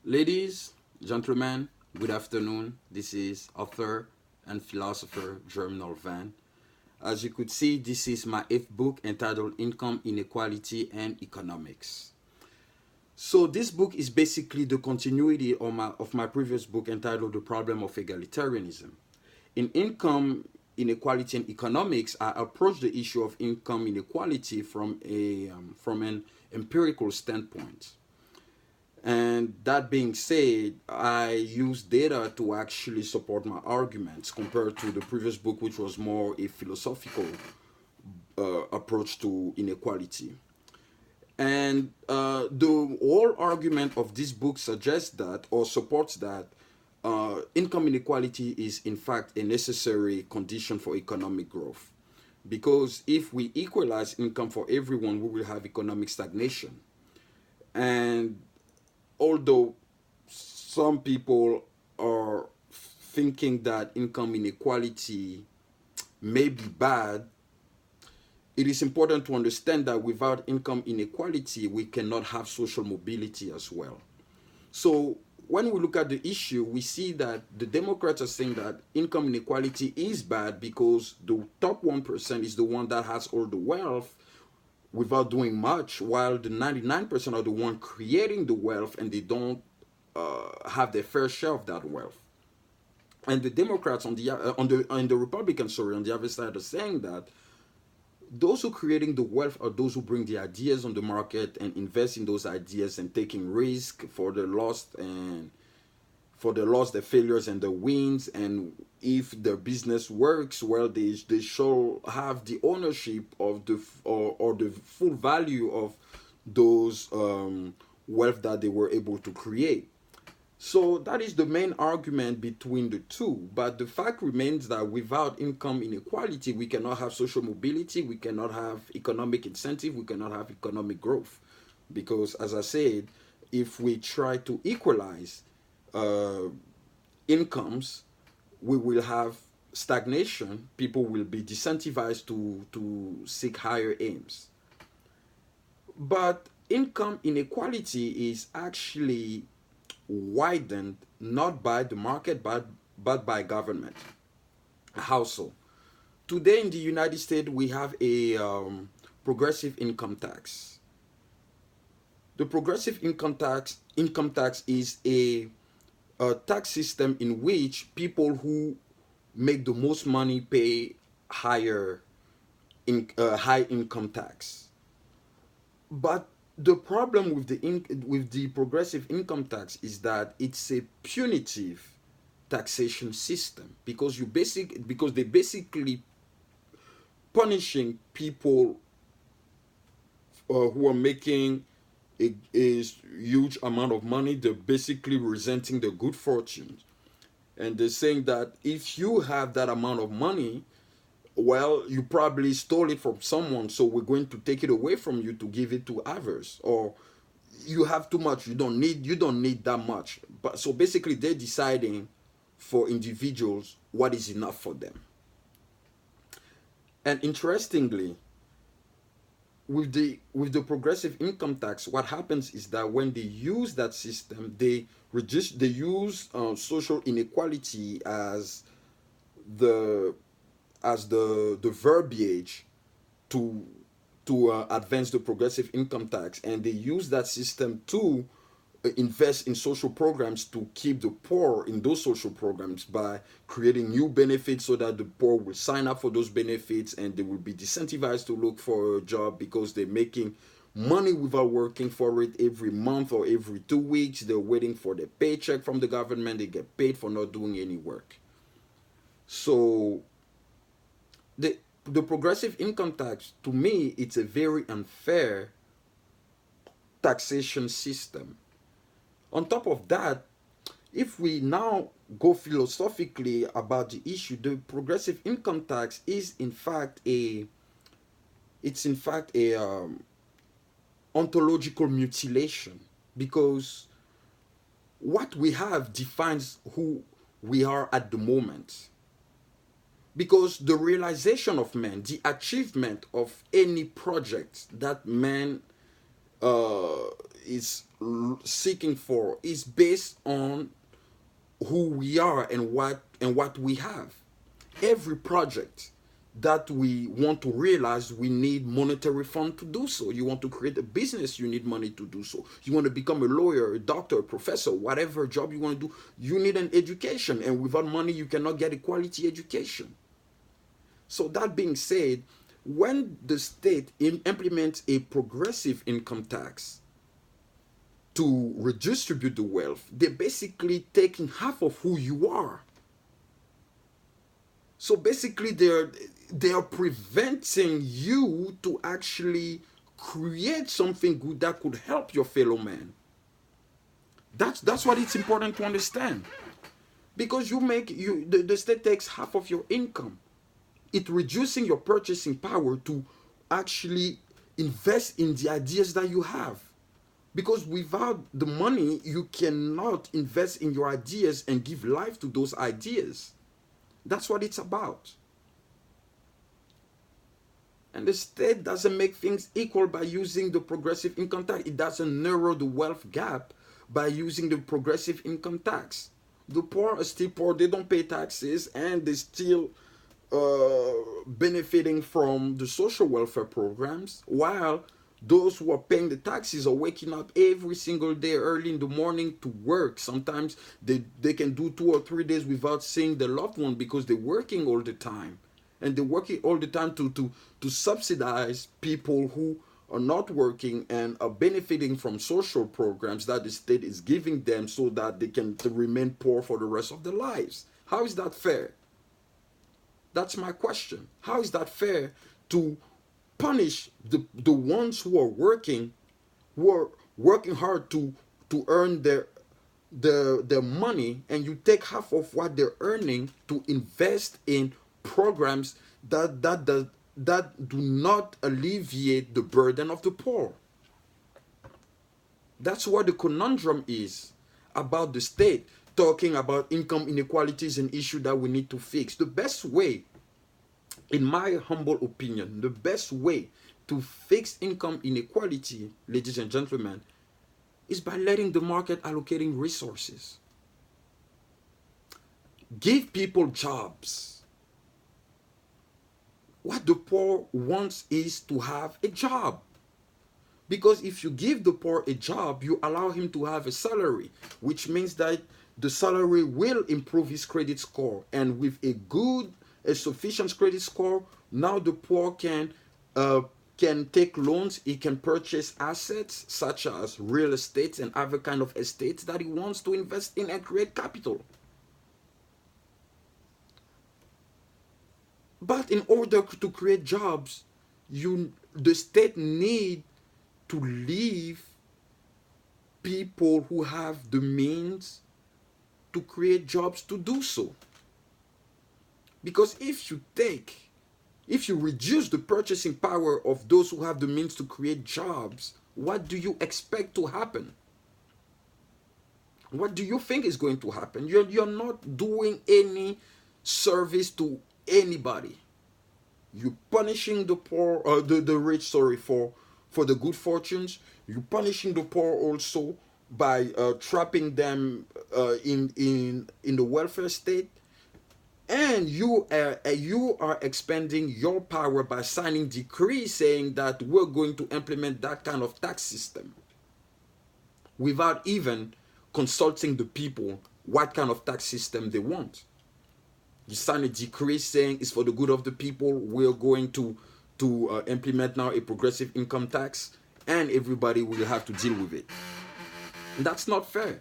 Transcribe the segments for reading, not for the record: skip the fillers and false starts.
Ladies, gentlemen, good afternoon. This is author and philosopher Germinal Van. As you could see, this is my eighth book entitled Income, Inequality, and Economics. So this book is basically the continuity of my previous book entitled The Problem of Egalitarianism. In Income, Inequality, and Economics, I approach the issue of income inequality from an empirical standpoint. And that being said, I use data to actually support my arguments compared to the previous book, which was more a philosophical approach to inequality. And the whole argument of this book suggests that or supports that income inequality is, in fact, a necessary condition for economic growth. Because if we equalize income for everyone, we will have economic stagnation. And although some people are thinking that income inequality may be bad, it is important to understand that without income inequality, we cannot have social mobility as well. So, when we look at the issue, we see that the Democrats are saying that income inequality is bad because the top 1% is the one that has all the wealth without doing much, while the 99% are the one creating the wealth and they don't have their fair share of that wealth. And the Democrats on the Republicans, sorry, on the other side are saying that those who creating the wealth are those who bring the ideas on the market and invest in those ideas and taking risk for the loss, the failures, and the wins. And if the business works well, they shall have the ownership of or the full value of those wealth that they were able to create. So that is the main argument between the two. But the fact remains that without income inequality, we cannot have social mobility, we cannot have economic incentive, we cannot have economic growth. Because, as I said, if we try to equalize uh, incomes, we will have stagnation. People will be disincentivized to seek higher aims. But income inequality is actually widened not by the market but by government. How so? Today in the United States we have a progressive income tax. The progressive income tax is a tax system in which people who make the most money pay high income tax. But the problem with the progressive income tax is that it's a punitive taxation system because they basically punishing people who are making a huge amount of money. They're basically resenting the good fortunes, and they're saying that if you have that amount of money, well, you probably stole it from someone, so we're going to take it away from you to give it to others. Or you have too much, you don't need that much. But so basically they're deciding for individuals what is enough for them. And interestingly, with the progressive income tax, what happens is that when they use that system, they use social inequality the the verbiage to advance the progressive income tax, and they use that system to invest in social programs to keep the poor in those social programs by creating new benefits so that the poor will sign up for those benefits and they will be disincentivized to look for a job because they're making money without working for it every month or every 2 weeks. They're waiting for the paycheck from the government. They get paid for not doing any work. So the progressive income tax, to me, it's a very unfair taxation system. On top of that, if we now go philosophically about the issue, the progressive income tax is in fact a ontological mutilation, because what we have defines who we are at the moment. Because the realization of man, the achievement of any project that man uh, seeking for is based on who we are and what we have. Every project that we want to realize, we need monetary fund to do so. You want to create a business, you need money to do so. You want to become a lawyer, a doctor, a professor, whatever job you want to do, you need an education, and without money you cannot get a quality education. So that being said, when the state implements a progressive income tax to redistribute the wealth, they're basically taking half of who you are. So basically, they are preventing you to actually create something good that could help your fellow man. That's what it's important to understand. Because the state takes half of your income. It reducing your purchasing power to actually invest in the ideas that you have. Because without the money, you cannot invest in your ideas and give life to those ideas. That's what it's about. And the state doesn't make things equal by using the progressive income tax. It doesn't narrow the wealth gap by using the progressive income tax. The poor are still poor, they don't pay taxes, and they still benefiting from the social welfare programs, while those who are paying the taxes are waking up every single day early in the morning to work. Sometimes they can do 2 or 3 days without seeing their loved one because they're working all the time. And they're working all the time to subsidize people who are not working and are benefiting from social programs that the state is giving them so that they can remain poor for the rest of their lives. How is that fair? That's my question. How is that fair to punish the ones who are working hard to earn their money, and you take half of what they're earning to invest in programs that do not alleviate the burden of the poor? That's what the conundrum is about the state talking about income inequality is an issue that we need to fix. The best way, in my humble opinion, the best way to fix income inequality, ladies and gentlemen, is by letting the market allocating resources. Give people jobs. What the poor wants is to have a job. Because if you give the poor a job, you allow him to have a salary, which means that the salary will improve his credit score. And with a sufficient credit score, now the poor can take loans. He can purchase assets such as real estate and other kind of estates that he wants to invest in and create capital. But in order to create jobs, the state need to leave people who have the means to create jobs to do so. Because if you reduce the purchasing power of those who have the means to create jobs, what do you expect to happen? What do you think is going to happen? You're not doing any service to anybody. You're punishing the poor, the rich, sorry, for the good fortunes. You're punishing the poor also by trapping them in the welfare state. And you are expanding your power by signing decrees saying that we're going to implement that kind of tax system without even consulting the people what kind of tax system they want. You sign a decree saying it's for the good of the people. We're going to implement now a progressive income tax, and everybody will have to deal with it. And that's not fair.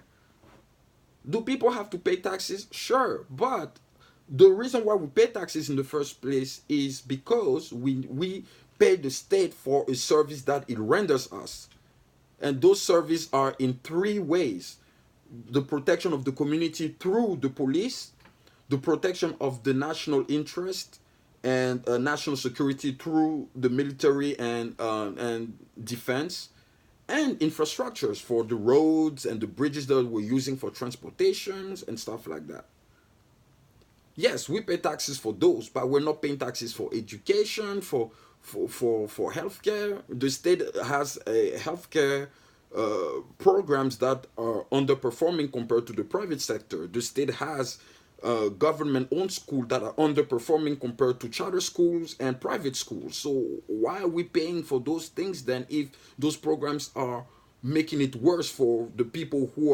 Do people have to pay taxes? Sure, but the reason why we pay taxes in the first place is because we pay the state for a service that it renders us. And those services are in three ways: the protection of the community through the police, the protection of the national interest and national security through the military and defense, and infrastructures for the roads and the bridges that we're using for transportations and stuff like that. Yes, we pay taxes for those, but we're not paying taxes for education, for healthcare. The state has a healthcare programs that are underperforming compared to the private sector. The state has government-owned schools that are underperforming compared to charter schools and private schools. So why are we paying for those things then if those programs are making it worse for the people who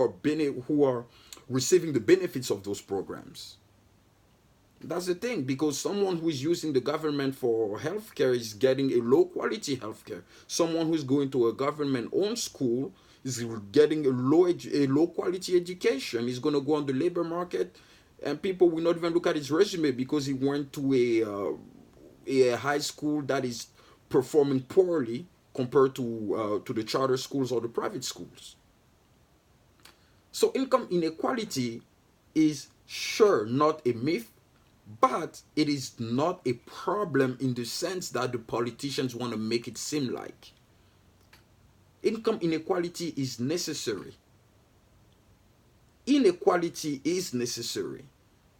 are receiving the benefits of those programs? That's the thing, because someone who is using the government for healthcare is getting a low quality healthcare. Someone who's going to a government owned school is getting a low quality education. He's going to go on the labor market, and people will not even look at his resume because he went to a high school that is performing poorly compared to the charter schools or the private schools. So income inequality is sure not a myth, but it is not a problem in the sense that the politicians want to make it seem like. Income inequality is necessary. Inequality is necessary.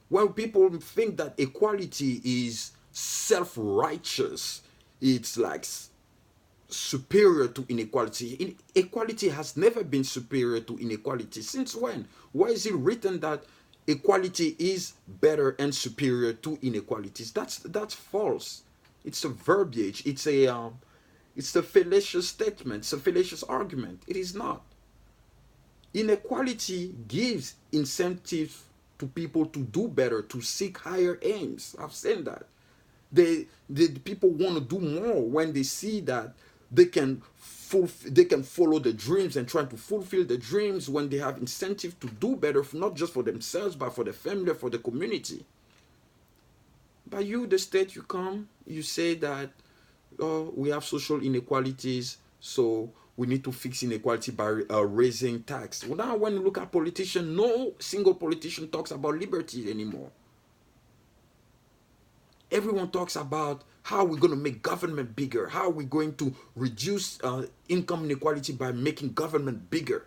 When people think that equality is self-righteous, it's like superior to inequality. Equality has never been superior to inequality. Since when? Why is it written that equality is better and superior to inequalities? That's false. It's a verbiage. It's a fallacious statement. It's a fallacious argument. It is not. Inequality gives incentive to people to do better, to seek higher aims. I've said that. The people want to do more when they see that they can follow the dreams and try to fulfill the dreams, when they have incentive to do better, not just for themselves but for the family, for the community. But you, the state, you come, you say that, oh, we have social inequalities, so we need to fix inequality by raising tax. Well, now when you look at politicians, no single politician talks about liberty anymore. Everyone talks about how we're going to make government bigger, how we're going to reduce income inequality by making government bigger.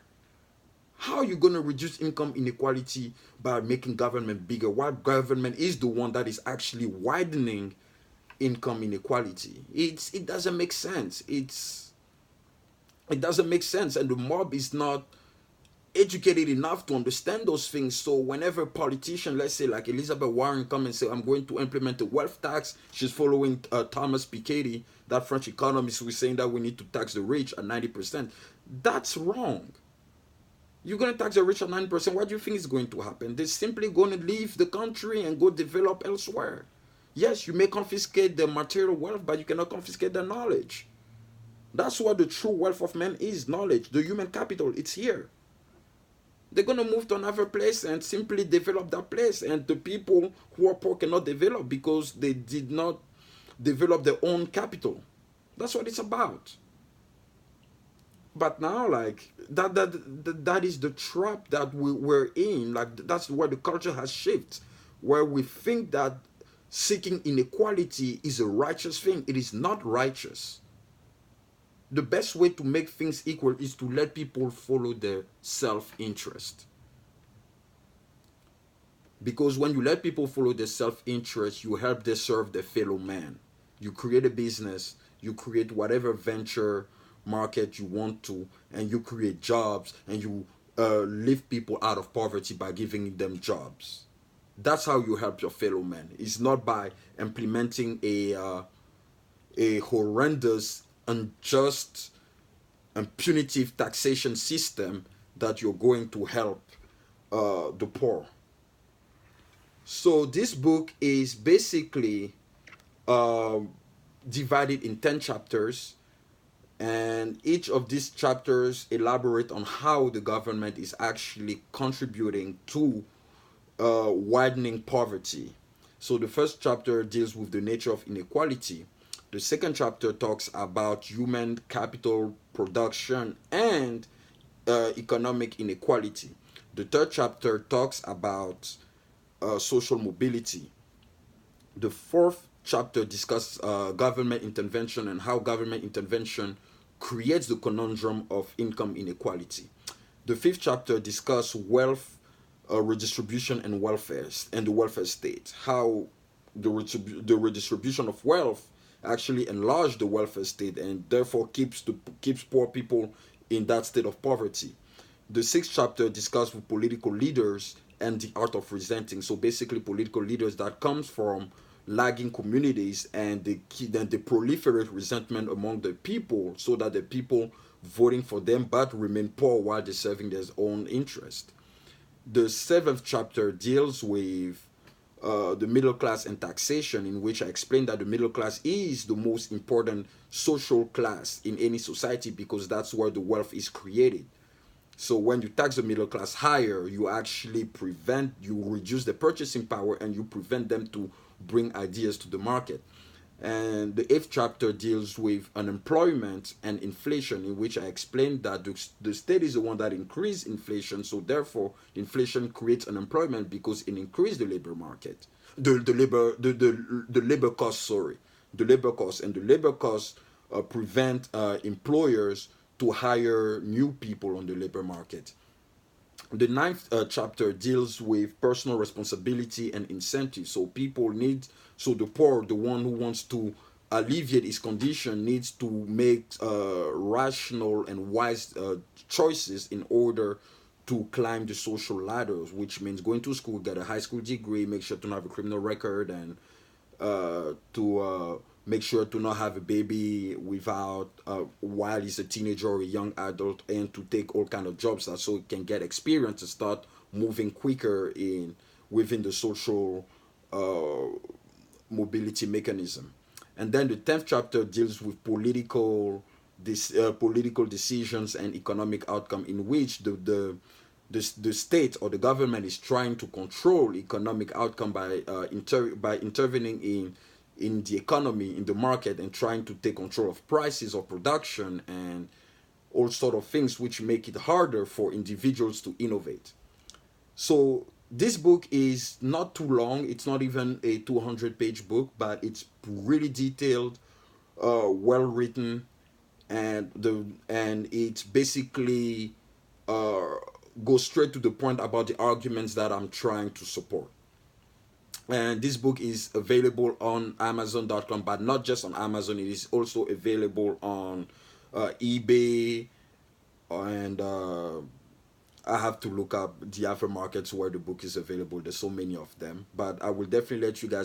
How are you going to reduce income inequality by making government bigger, while government is the one that is actually widening income inequality? It doesn't make sense. It doesn't make sense, and the mob is not educated enough to understand those things. So whenever a politician, let's say like Elizabeth Warren, come and say, I'm going to implement a wealth tax, she's following Thomas Piketty, that French economist, who is saying that we need to tax the rich at 90%. That's wrong. You're going to tax the rich at 9%. What do you think is going to happen? They're simply going to leave the country and go develop elsewhere. Yes, you may confiscate the material wealth, but you cannot confiscate the knowledge. That's what the true wealth of man is: knowledge, the human capital. It's here. They're going to move to another place and simply develop that place. And the people who are poor cannot develop because they did not develop their own capital. That's what it's about. But now, like, that is the trap that we're in. Like, that's where the culture has shifted, where we think that seeking inequality is a righteous thing. It is not righteous. The best way to make things equal is to let people follow their self-interest. Because when you let people follow their self-interest, you help them serve their fellow man. You create a business, you create whatever venture market you want to, and you create jobs, and you lift people out of poverty by giving them jobs. That's how you help your fellow man. It's not by implementing a horrendous, unjust, and punitive taxation system that you're going to help the poor. So this book is basically uh, divided in 10 chapters, and each of these chapters elaborate on how the government is actually contributing to widening poverty. So the first chapter deals with the nature of inequality. The second chapter talks about human capital production and economic inequality. The third chapter talks about social mobility. The fourth chapter discusses government intervention and how government intervention creates the conundrum of income inequality. The fifth chapter discusses wealth redistribution and welfare and the welfare state, how the redistribution of wealth actually enlarge the welfare state and therefore keeps poor people in that state of poverty. The sixth chapter discusses with political leaders and the art of resenting. So basically, political leaders that comes from lagging communities, and then they proliferate resentment among the people, so that the people voting for them but remain poor while they're serving their own interest. The seventh chapter deals with the middle class and taxation, in which I explain that the middle class is the most important social class in any society because that's where the wealth is created. So when you tax the middle class higher, you actually you reduce the purchasing power, and you prevent them to bring ideas to the market. And the eighth chapter deals with unemployment and inflation, in which I explained that the state is the one that increased inflation, so therefore inflation creates unemployment because it increased the labor market, the labor cost. Sorry, the labor cost, and the labor cost prevent employers to hire new people on the labor market. The ninth chapter deals with personal responsibility and incentive. So people need, so the poor, the one who wants to alleviate his condition, needs to make rational and wise choices in order to climb the social ladders, which means going to school, get a high school degree, make sure to not have a criminal record, and to make sure to not have a baby without while he's a teenager or a young adult, and to take all kind of jobs that so he can get experience to start moving quicker in within the social uh, mobility mechanism. And then the 10th chapter deals with political decisions and economic outcome, in which the state or the government is trying to control economic outcome by by intervening in the economy, in the market, and trying to take control of prices of production and all sort of things, which make it harder for individuals to innovate. So this book is not too long. It's not even a 200-page book, but it's really detailed, well written, and it's basically uh, goes straight to the point about the arguments that I'm trying to support. And this book is available on Amazon.com, but not just on Amazon. It is also available on eBay, and I have to look up the other markets where the book is available. There's so many of them, but I will definitely let you guys